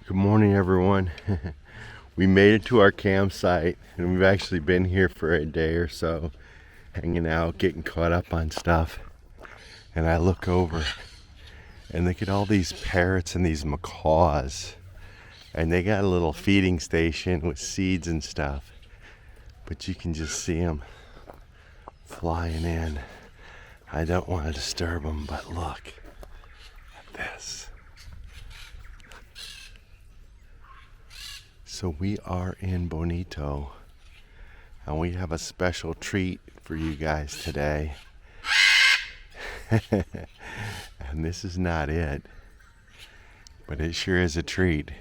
Good morning, everyone. We made it to our campsite, and we've actually been here for a day or so, hanging out, getting caught up on stuff. And I look over, and look at all these parrots and these macaws. And they got a little feeding station with seeds and stuff. But you can just see them flying in. I don't want to disturb them, but look at this. So we are in Bonito, and we have a special treat for you guys today. And this is not it, but it sure is a treat.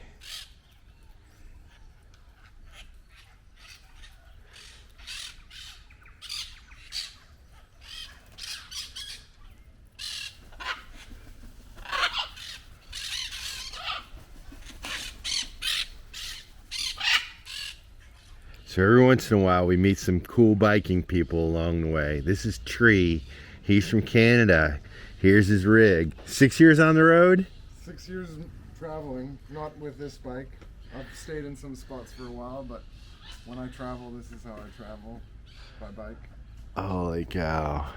So every once in a while we meet some cool biking people along the way. This is Tree. He's from Canada. Here's his rig. 6 years on the road? 6 years traveling, not with this bike. I've stayed in some spots for a while, but when I travel, this is how I travel, by bike. Holy cow.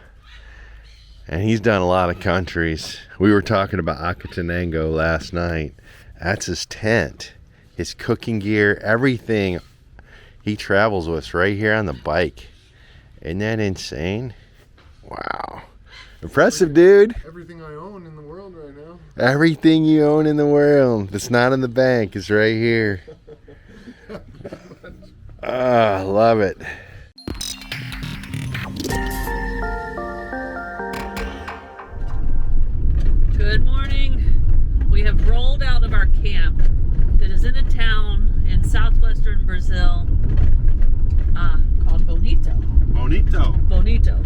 And he's done a lot of countries. We were talking about Acatenango last night. That's his tent, his cooking gear, everything. He travels with us right here on the bike. Isn't that insane? Wow. Impressive, dude. Everything I own in the world right now. Everything you own in the world that's not in the bank is right here. Ah, love it. Good morning. We have rolled out of our camp that is in a town in southwestern Brazil called Bonito. Bonito.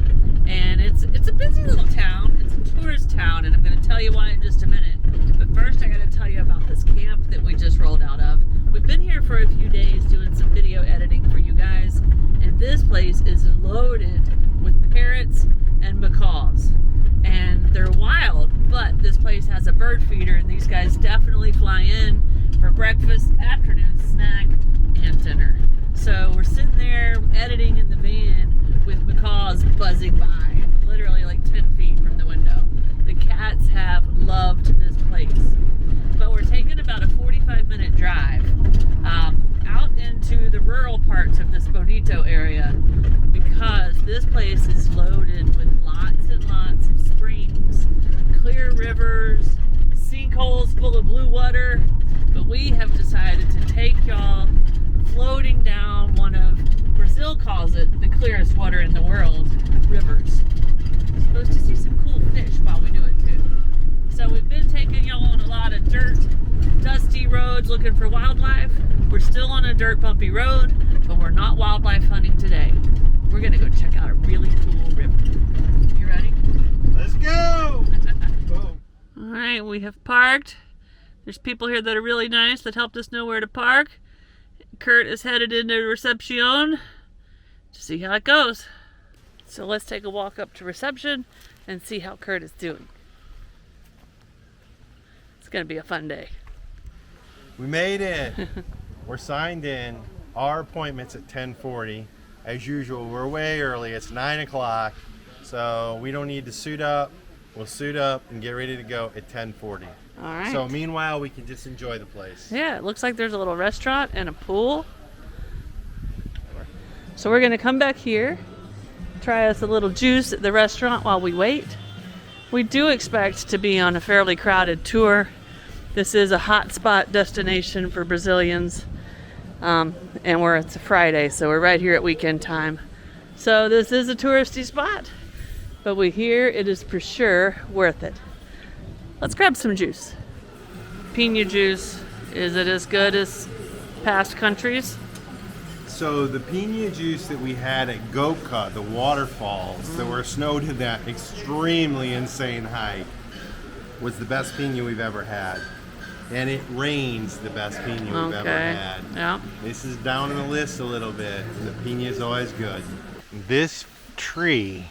And it's a busy little town. It's a tourist town, and I'm going to tell you why in just a minute. But first I got to tell you about this camp that we just rolled out of. We've been here for a few days doing some video editing for you guys, and this place is loaded with parrots and macaws. And they're wild, but this place has a bird feeder, and these guys definitely fly in for breakfast, afternoon snack, and dinner. So we're sitting there editing in the van with macaws buzzing by, literally like 10 feet from the window. The cats have loved this place. But we're taking about a 45-minute drive out into the rural parts of this Bonito area, because this place is loaded with lots and lots of springs, clear rivers, sinkholes full of blue water. But we have decided to take y'all floating down one of, Brazil calls it the clearest water in the world, rivers. We're supposed to see some cool fish while we do it too. So we've been taking y'all on a lot of dirt, dusty roads looking for wildlife. We're still on a dirt bumpy road, but we're not wildlife hunting today. We're gonna go check out a really cool river. You ready? Let's go! All right, we have parked. There's people here that are really nice that helped us know where to park. Curt is headed into reception to see how it goes. So let's take a walk up to reception and see how Curt is doing. It's gonna be a fun day. We made it. We're signed in. Our appointment's at 10:40. As usual, we're way early. It's 9 o'clock. So we don't need to suit up. We'll suit up and get ready to go at 10:40. All right. So meanwhile, we can just enjoy the place. Yeah, it looks like there's a little restaurant and a pool. So we're gonna come back here, try us a little juice at the restaurant while we wait. We do expect to be on a fairly crowded tour. This is a hotspot destination for Brazilians. And it's a Friday, so we're right here at weekend time. So this is a touristy spot, but we hear it is for sure worth it. Let's grab some juice. Piña juice, is it as good as past countries? So the piña juice that we had at Goka, the waterfalls that were snowed to that extremely insane height, was the best piña we've ever had. And it rains the best piña we've ever had. Yeah. This is down on the list a little bit. The piña is always good. This tree,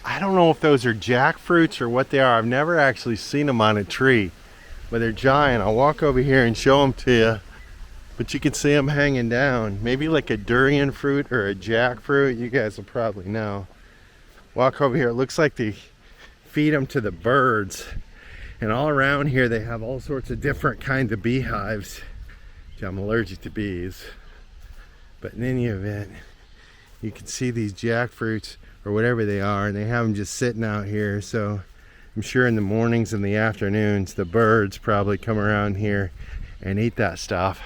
I don't know if those are jackfruits or what they are. I've never actually seen them on a tree. but they're giant. I'll walk over here and show them to you. But you can see them hanging down. Maybe like a durian fruit or a jackfruit. You guys will probably know. Walk over here. It looks like they feed them to the birds. And all around here they have all sorts of different kinds of beehives. I'm allergic to bees. But in any event, you can see these jackfruits or whatever they are, and they have them just sitting out here. So I'm sure in the mornings and the afternoons the birds probably come around here and eat that stuff.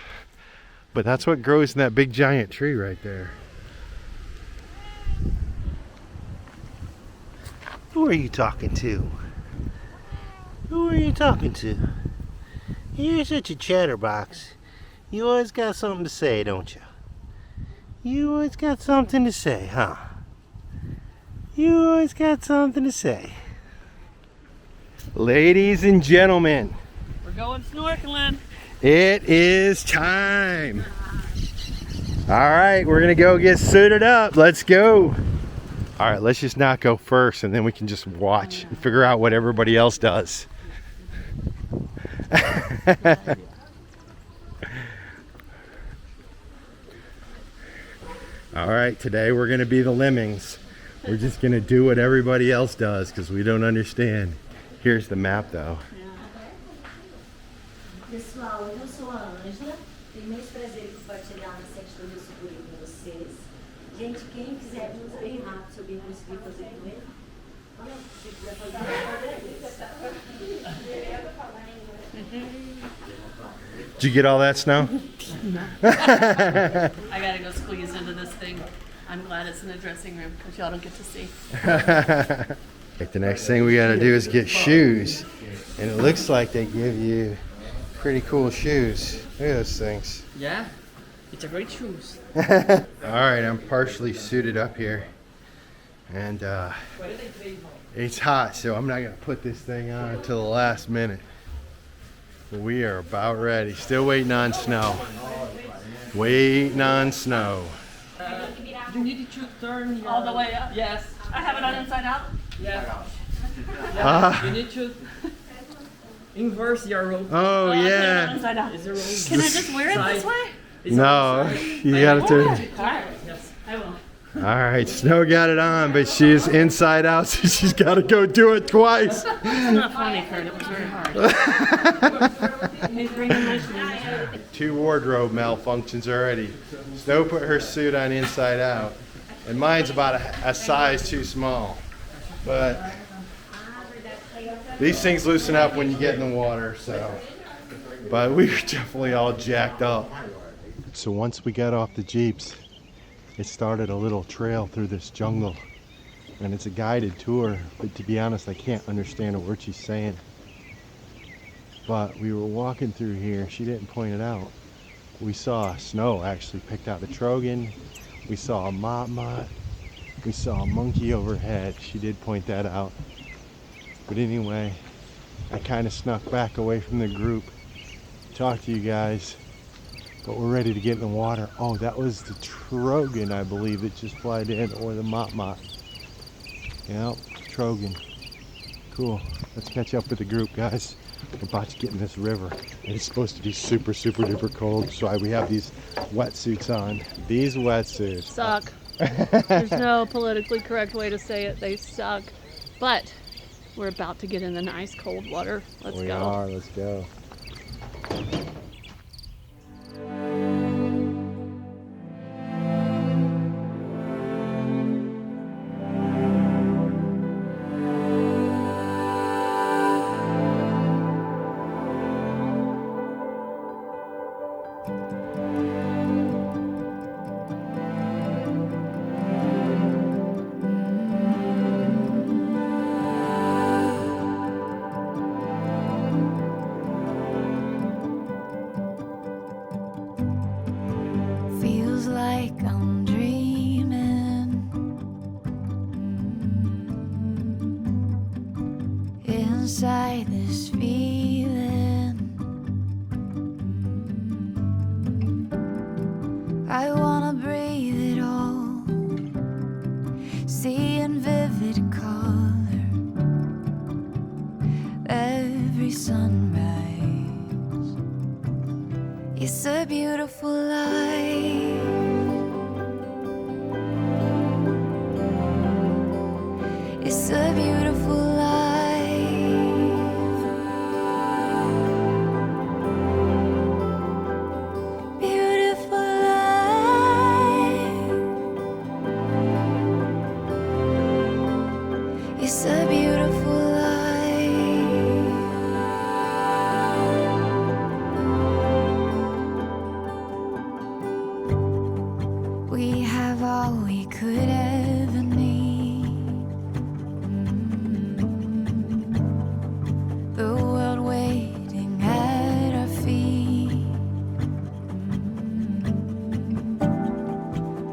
But that's what grows in that big giant tree right there. Who are you talking to? Who are you talking to? You're such a chatterbox. You always got something to say, don't you? You always got something to say, huh? You always got something to say. Ladies and gentlemen, We're going snorkeling. it is time. All right, we're gonna go get suited up. Let's go. All right, let's just not go first, and then we can just watch and figure out what everybody else does. All right, today we're gonna be the lemmings. We're just gonna do what everybody else does because we don't understand. Here's the map though. Pessoal, eu sou a Ângela. Tenho imenso prazer em compartilhar uma sexta do seguro com vocês. Gente, quem quiser bem rápido, se alguém conseguir fazer com ele. Se quiser fazer, Did you get all that snow? I gotta go squeeze into this thing. I'm glad it's in the dressing room because y'all don't get to see. The next thing we gotta do is get shoes. And it looks like they give you pretty cool shoes. Look at those things. Yeah, it's a great shoes. Alright, I'm partially suited up here. And it's hot, so I'm not gonna put this thing on until the last minute. But we are about ready. Still waiting on snow. Waiting on snow. You need to turn your... All the way up? Yes. I have it on inside out? Yeah. Ah. You need to inverse your rope. Oh I put it on yeah. inside out. Is the rope Can I just wear it this way? It's No, on the side. you gotta turn. Alright, Yes. I will. Alright, Snow got it on, but she's inside out, so she's gotta go do it twice. It's not funny, Curt. It was very hard. He's bringing my shoes. 2 wardrobe malfunctions already. Snow put her suit on inside out, and mine's about a size too small. But these things loosen up when you get in the water, so. But we were definitely all jacked up. So once we got off the Jeeps, it started a little trail through this jungle. And it's a guided tour, but to be honest, I can't understand a word she's saying. But we were walking through here, she didn't point it out. We saw Snow actually picked out a trogon. We saw a mott-mott. We saw a monkey overhead. She did point that out. But anyway, I kind of snuck back away from the group. Talk to you guys. But we're ready to get in the water. Oh, that was the trogon, I believe, that just flied in, or the mott-mott. Yep, trogon. Cool. Let's catch up with the group, guys. We're about to get in this river. And it's supposed to be super, super duper cold, so we have these wetsuits on. These wetsuits. Suck. There's no politically correct way to say it. They suck. But we're about to get in the nice cold water. Let's We go. are, let's go. Feels like I'm dreaming. Inside this feeling, I wanna breathe it all, see in vivid color every sunrise. It's a beautiful life. It's a beautiful life. Beautiful life. It's a beautiful life. We have all we could ever need. The world waiting at our feet.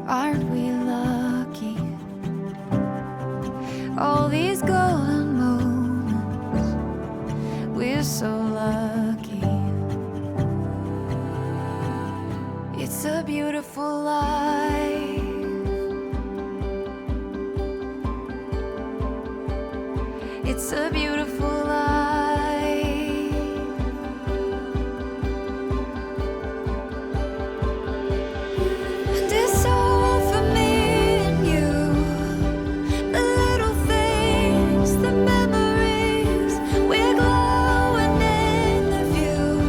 Aren't we lucky? All these golden moments, we're so lucky. It's a beautiful life. It's a beautiful life. And it's all for me and you. The little things, the memories, we're glowing in the view.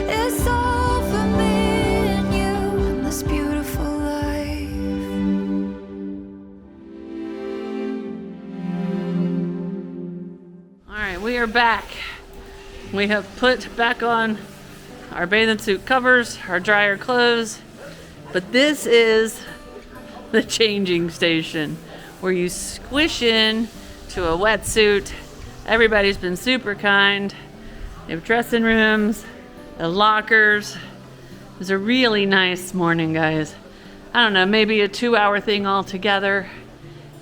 It's all for me and you and this beautiful life. All right, we are back. We have put back on our bathing suit covers, our dryer clothes, but this is the changing station where you squish in to a wetsuit. Everybody's been super kind. They have dressing rooms, the lockers. It was a really nice morning, guys. I don't know, maybe a 2-hour thing altogether.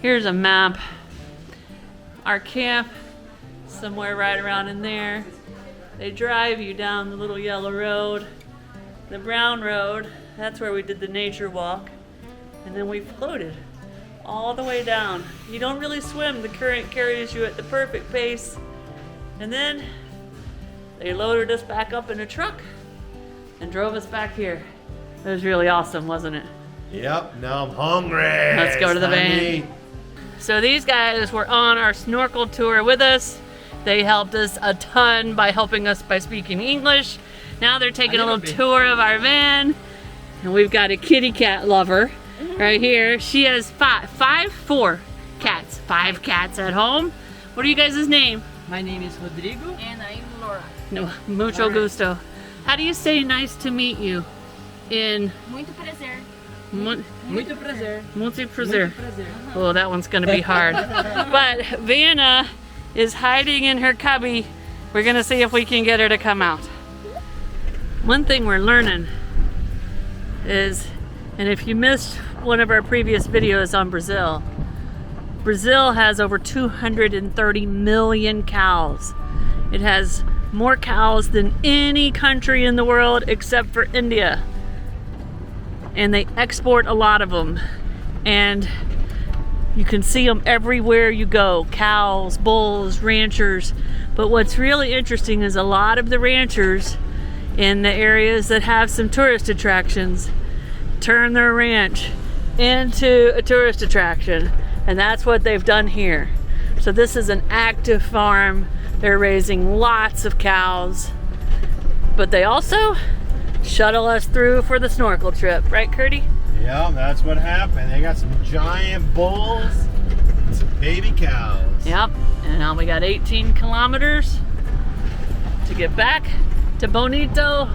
Here's a map. Our camp, somewhere right around in there. They drive you down the little yellow road. The brown road, that's where we did the nature walk. And then we floated all the way down. You don't really swim, the current carries you at the perfect pace. And then they loaded us back up in a truck and drove us back here. It was really awesome, wasn't it? Yep, now I'm hungry. Let's go to the It's time van. eat. So these guys were on our snorkel tour with us. They helped us a ton by helping us by speaking English. Now they're taking a little tour of our van. And we've got a kitty cat lover right here. She has four cats. 5 cats at home. What are you guys' name? My name is Rodrigo. And I'm Laura. No, mucho gusto. How do you say nice to meet you in Muito prazer. Muito prazer. Multi Muito Preserve? prazer. Oh, that one's gonna be hard. But Vanna is hiding in her cubby. We're gonna see if we can get her to come out. One thing we're learning is, and if you missed one of our previous videos on Brazil, Brazil has over 230 million cows. It has more cows than any country in the world except for India. And they export a lot of them. And you can see them everywhere you go. Cows, bulls, ranchers. But what's really interesting is a lot of the ranchers in the areas that have some tourist attractions turn their ranch into a tourist attraction. And that's what they've done here. So this is an active farm. They're raising lots of cows. But they also shuttle us through for the snorkel trip. Right, Curdy? Yeah, that's what happened. They got some giant bulls and some baby cows. Yep. And now we got 18 kilometers to get back to Bonito.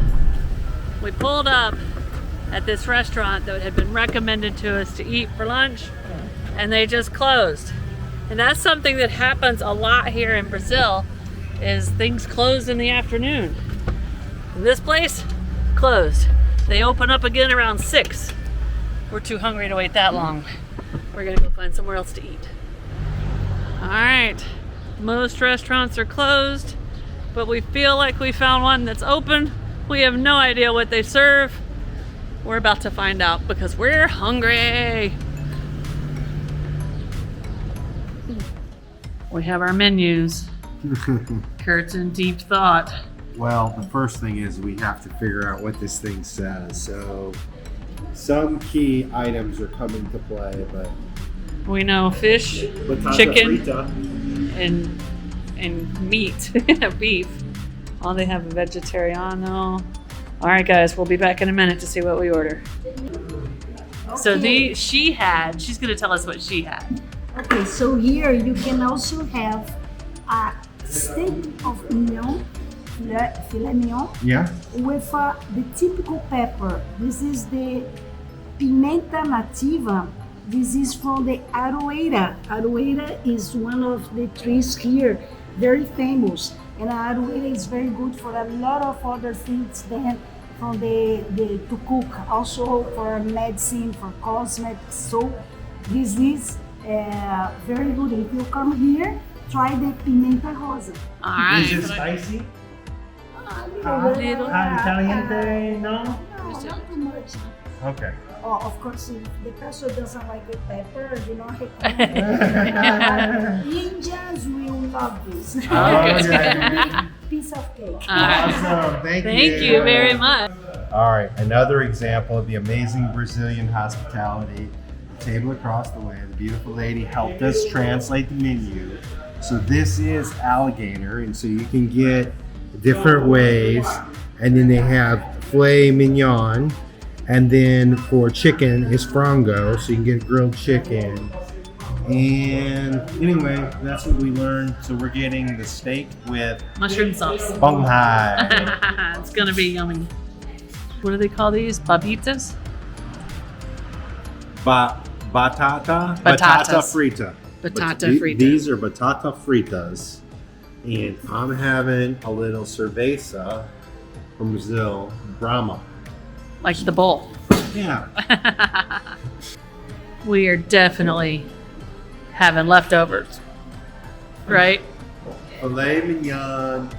We pulled up at this restaurant that had been recommended to us to eat for lunch, and they just closed. And that's something that happens a lot here in Brazil, is things close in the afternoon. This place closed. They open up again around 6. We're too hungry to wait that long. We're gonna go find somewhere else to eat. All right, most restaurants are closed, but we feel like we found one that's open. We have no idea what they serve. We're about to find out because we're hungry. We have our menus. Kurt's in deep thought. Well, the first thing is we have to figure out what this thing says. So some key items are coming to play, but We know fish, Batata chicken, frita. and meat, beef. Oh, they have a vegetariano. All right, guys, we'll be back in a minute to see what we order. So she's gonna tell us what she had. Okay, so here you can also have a steak of mignon, filet mignon, Yeah. with the typical pepper. This is the pimenta nativa. This is from the aroeira. Aroeira is one of the trees here, very famous. And aroeira is very good for a lot of other things than from the to cook, also for medicine, for cosmetics. So this is very good. If you come here, try the pimenta rosa. All right. Is it spicy? A little. Caliente? No? No, not too much. Okay. Oh, of course, if the person doesn't like the pepper, you know, Indians will love this. Okay. Piece of cake. All right. Awesome. Thank Thank you very much. All right, another example of the amazing Brazilian hospitality. The table across the way, the beautiful lady helped us translate the menu. So this is alligator, and so you can get different ways. And then they have filet mignon. And then for chicken is frango, so you can get grilled chicken. And anyway, that's what we learned. So we're getting the steak with Mushroom sauce. bông hai. It's gonna be yummy. What do they call these? Babitas? Batata Batatas. frita. Batata frita. These are batata fritas. And I'm having a little cerveza from Brazil, Brahma. Like the bowl. Yeah. We are definitely having leftovers, right? Filet mignon,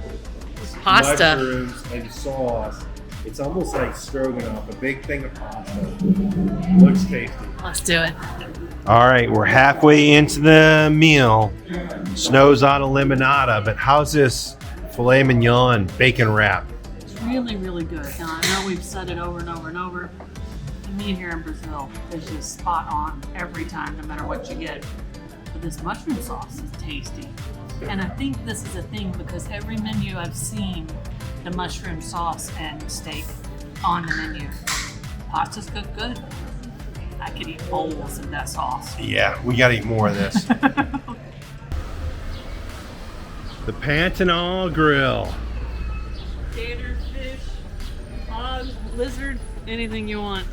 Pasta. mushrooms, and sauce. It's almost like stroganoff, a big thing of pasta. Looks tasty. Let's do it. All right, we're halfway into the meal. Snow's on a limonada, but how's this filet mignon bacon wrap? It's really, really good. Now, I know we've said it over and over and over. The meat here in Brazil is just spot on every time, no matter what you get. But this mushroom sauce is tasty. And I think this is a thing because every menu I've seen, the mushroom sauce and steak on the menu. Pasta's cooked good. I could eat bowls of that sauce. Yeah, we gotta eat more of this. The Pantanal Grill. Gator, fish, hog, lizard, anything you want.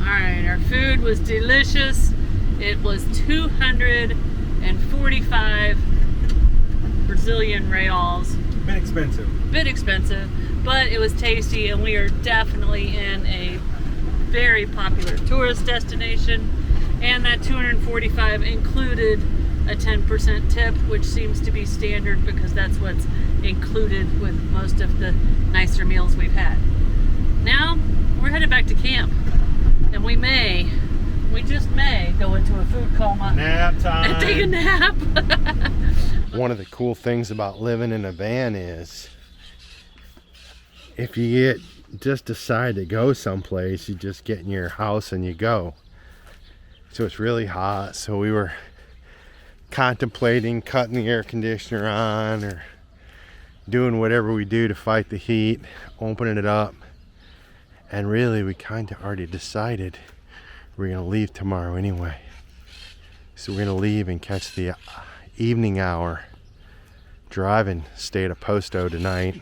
Alright, our food was delicious. It was 245 Brazilian reals. Bit expensive. Bit expensive, but it was tasty, and we are definitely in a very popular tourist destination. And that 245 included a 10% tip, which seems to be standard because that's what's included with most of the nicer meals we've had. Now, we're headed back to camp, and we just may go into a food coma Nap time. and take a nap. One of the cool things about living in a van is if you just decide to go someplace, you just get in your house and you go. So it's really hot, so we were contemplating cutting the air conditioner on or doing whatever we do to fight the heat, opening it up. And really, we kind of already decided we're gonna leave tomorrow anyway. So we're gonna leave and catch the evening hour, drive and stay at a posto tonight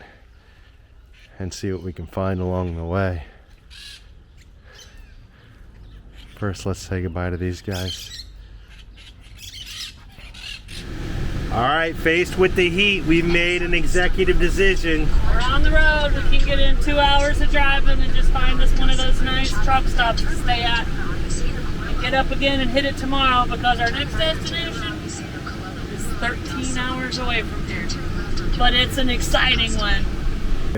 and see what we can find along the way. First, let's say goodbye to these guys. All right, faced with the heat, we've made an executive decision. We're on the road. We can get in 2 hours of driving and just find us one of those nice truck stops to stay at. And get up again and hit it tomorrow because our next destination is 13 hours away from here. But it's an exciting one.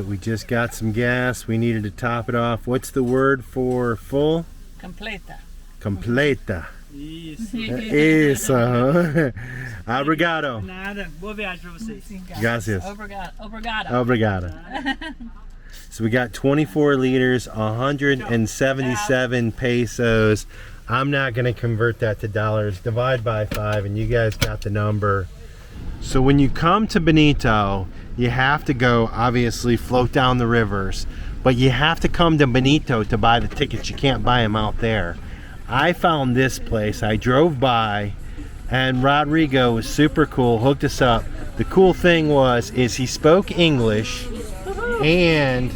We just got some gas. We needed to top it off. What's the word for full? Completa. Completa. Isso. Isso. Obrigado. Nada. Boa viagem pra vocês. Gracias. Obrigado. Obrigado. So we got 24 liters, 177 pesos. I'm not going to convert that to dollars. Divide by 5 and you guys got the number. So when you come to Bonito, you have to go, obviously, float down the rivers. But you have to come to Bonito to buy the tickets. You can't buy them out there. I found this place. I drove by and Rodrigo was super cool, hooked us up. The cool thing is he spoke English, and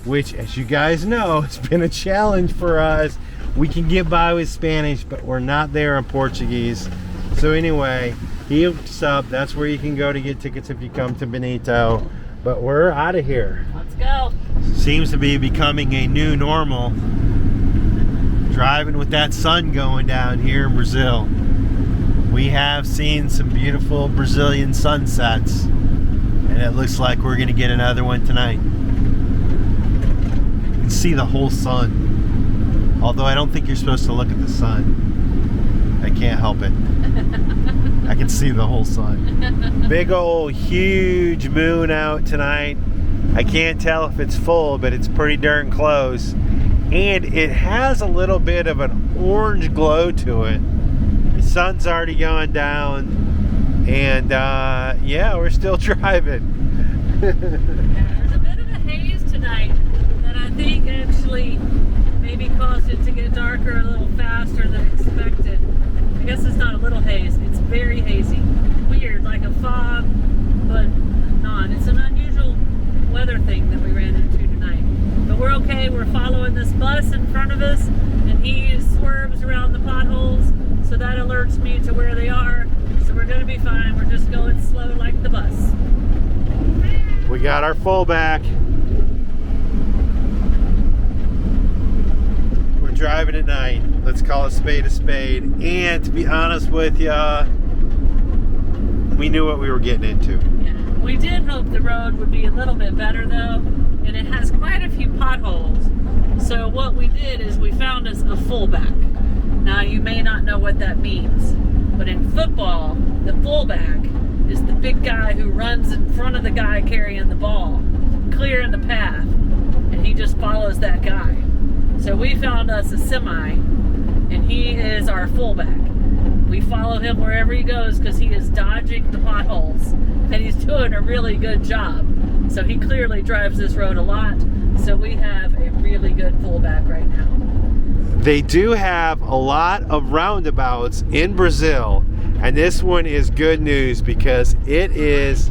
which, as you guys know, it's been a challenge for us. We can get by with Spanish, but we're not there in Portuguese. So anyway, he hooked us up. That's where you can go to get tickets if you come to Bonito. But we're out of here. Let's go. Seems to be becoming a new normal. Driving with that sun going down here in Brazil. We have seen some beautiful Brazilian sunsets, and it looks like we're going to get another one tonight. You can see the whole sun, although I don't think you're supposed to look at the sun. I can't help it. I can see the whole sun. Big old huge moon out tonight. I can't tell if it's full, but it's pretty darn close. And it has a little bit of an orange glow to it. The sun's already gone down, and yeah, we're still driving. There's a bit of a haze tonight that I think actually maybe caused it to get darker a little faster than expected. I guess it's not a little haze, it's very hazy. Weird, like a fog, but not. It's an unusual weather thing that we ran into tonight. But we're okay. We're following this bus in front of us, and he swerves around the potholes, so that alerts me to where they are. So we're gonna be fine. We're just going slow like the bus. We got our fullback. We're driving at night. Let's call a spade a spade. And to be honest with ya, we knew what we were getting into. Yeah. We did hope the road would be a little bit better though, and it has quite a few potholes. So what we did is we found us a fullback. Now you may not know what that means, but in football, the fullback is the big guy who runs in front of the guy carrying the ball, clearing the path, and he just follows that guy. So we found us a semi, and he is our fullback. We follow him wherever he goes because he is dodging the potholes, and he's doing a really good job. So he clearly drives this road a lot, so we have a really good fullback right now. They do have a lot of roundabouts in Brazil, and this one is good news because it is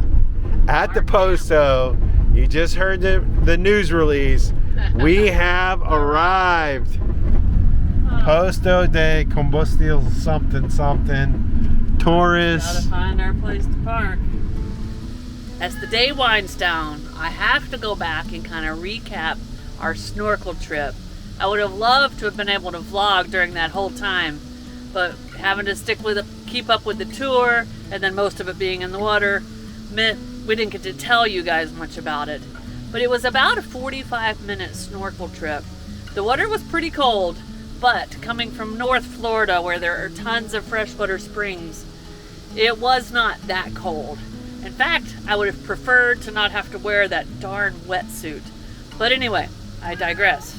at the posto. You just heard the news release. We have arrived. Posto de Combustível something something. Taurus. Gotta find our place to park. As the day winds down, I have to go back and kind of recap our snorkel trip. I would have loved to have been able to vlog during that whole time, but having to keep up with the tour, and then most of it being in the water, meant we didn't get to tell you guys much about it. But it was about a 45-minute snorkel trip. The water was pretty cold, but coming from North Florida, where there are tons of freshwater springs, it was not that cold. In fact, I would have preferred to not have to wear that darn wetsuit. But anyway, I digress.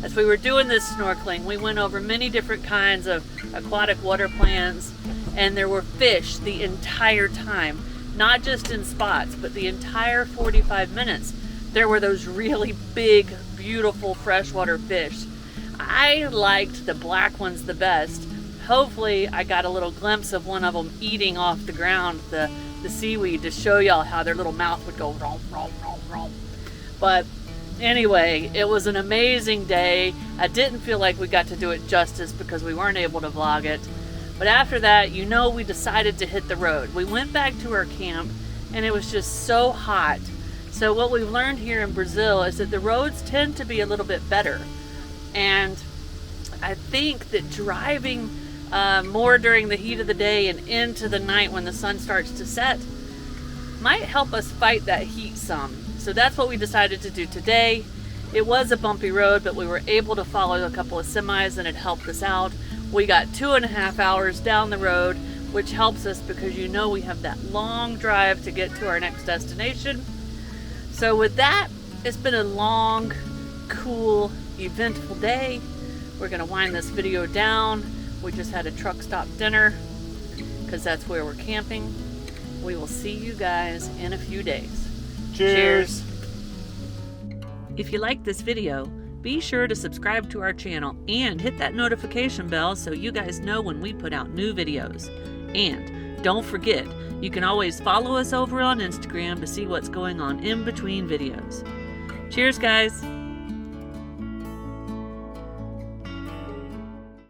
As we were doing this snorkeling, we went over many different kinds of aquatic water plants, and there were fish the entire time. Not just in spots, but the entire 45 minutes. There were those really big, beautiful freshwater fish. I liked the black ones the best. Hopefully, I got a little glimpse of one of them eating off the ground, the seaweed, to show y'all how their little mouth would go rom, rom, rom, rom. But anyway, it was an amazing day. I didn't feel like we got to do it justice because we weren't able to vlog it. But after that, we decided to hit the road. We went back to our camp, and it was just so hot. So what we've learned here in Brazil is that the roads tend to be a little bit better. And I think that driving more during the heat of the day and into the night when the sun starts to set might help us fight that heat some. So that's what we decided to do today. It was a bumpy road, but we were able to follow a couple of semis and it helped us out. We got 2.5 hours down the road, which helps us because you know we have that long drive to get to our next destination. So with that, it's been a long, cool, eventful day. We're gonna wind this video down. We just had a truck stop dinner because that's where we're camping. We will see you guys in a few days. Cheers. If you like this video, be sure to subscribe to our channel and hit that notification bell so you guys know when we put out new videos. And don't forget, you can always follow us over on Instagram to see what's going on in between videos. Cheers, guys.